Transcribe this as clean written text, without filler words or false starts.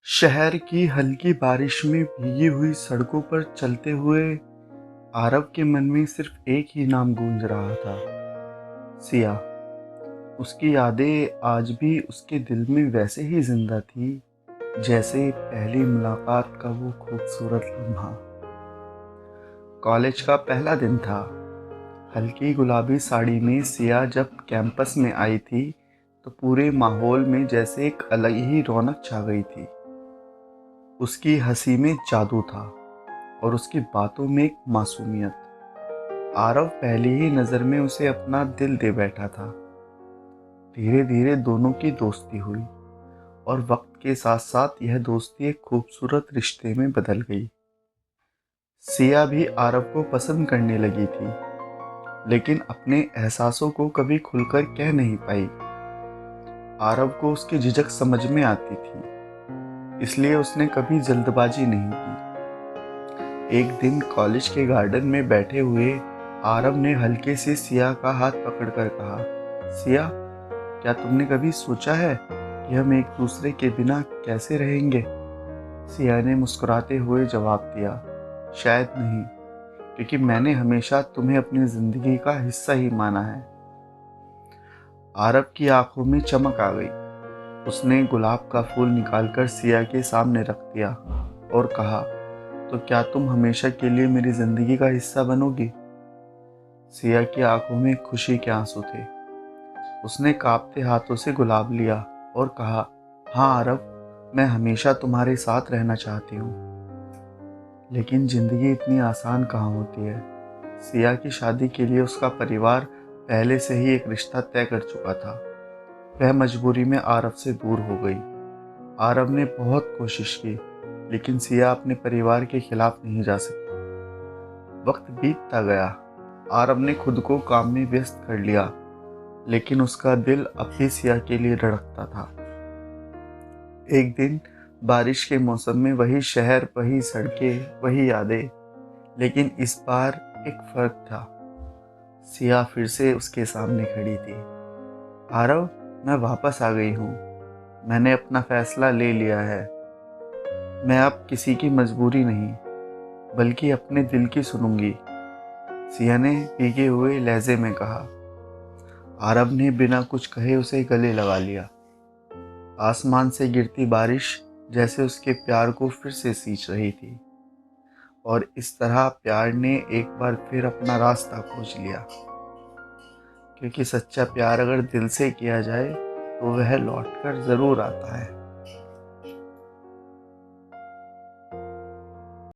शहर की हल्की बारिश में भीगी हुई सड़कों पर चलते हुए आरव के मन में सिर्फ एक ही नाम गूंज रहा था। सिया। उसकी यादें आज भी उसके दिल में वैसे ही जिंदा थी जैसे पहली मुलाकात का वो खूबसूरत लम्हा। कॉलेज का पहला दिन था। हल्की गुलाबी साड़ी में सिया जब कैंपस में आई थी तो पूरे माहौल में जैसे एक अलग ही रौनक छा गई थी। उसकी हंसी में जादू था और उसकी बातों में एक मासूमियत। आरव पहली ही नज़र में उसे अपना दिल दे बैठा था। धीरे धीरे दोनों की दोस्ती हुई और वक्त के साथ साथ यह दोस्ती एक खूबसूरत रिश्ते में बदल गई। सिया भी आरव को पसंद करने लगी थी, लेकिन अपने एहसासों को कभी खुलकर कह नहीं पाई। आरव को उसकी झिझक समझ में आती थी, इसलिए उसने कभी जल्दबाजी नहीं की। एक दिन कॉलेज के गार्डन में बैठे हुए आरव ने हल्के से सिया का हाथ पकड़कर कहा, सिया, क्या तुमने कभी सोचा है कि हम एक दूसरे के बिना कैसे रहेंगे? सिया ने मुस्कुराते हुए जवाब दिया, शायद नहीं, क्योंकि मैंने हमेशा तुम्हें अपनी जिंदगी का हिस्सा ही माना है। आरव की आंखों में चमक आ गई। उसने गुलाब का फूल निकालकर सिया के सामने रख दिया और कहा, तो क्या तुम हमेशा के लिए मेरी जिंदगी का हिस्सा बनोगी? सिया की आंखों में खुशी के आंसू थे। उसने कांपते हाथों से गुलाब लिया और कहा, हाँ आरव, मैं हमेशा तुम्हारे साथ रहना चाहती हूँ। लेकिन जिंदगी इतनी आसान कहाँ होती है। सिया की शादी के लिए उसका परिवार पहले से ही एक रिश्ता तय कर चुका था। वह मजबूरी में आरव से दूर हो गई। आरव ने बहुत कोशिश की, लेकिन सिया अपने परिवार के खिलाफ नहीं जा सकती। वक्त बीतता गया। आरव ने खुद को काम में व्यस्त कर लिया, लेकिन उसका दिल अब भी सिया के लिए धड़कता था। एक दिन बारिश के मौसम में वही शहर, वही सड़कें, वही यादें, लेकिन इस बार एक फर्क था। सिया फिर से उसके सामने खड़ी थी। आरव, मैं वापस आ गई हूँ। मैंने अपना फैसला ले लिया है। मैं अब किसी की मजबूरी नहीं, बल्कि अपने दिल की सुनूंगी, सिया ने भीगे हुए लहजे में कहा। आरव ने बिना कुछ कहे उसे गले लगा लिया। आसमान से गिरती बारिश जैसे उसके प्यार को फिर से सींच रही थी, और इस तरह प्यार ने एक बार फिर अपना रास्ता खोज लिया। क्योंकि सच्चा प्यार अगर दिल से किया जाए तो वह लौट कर ज़रूर आता है।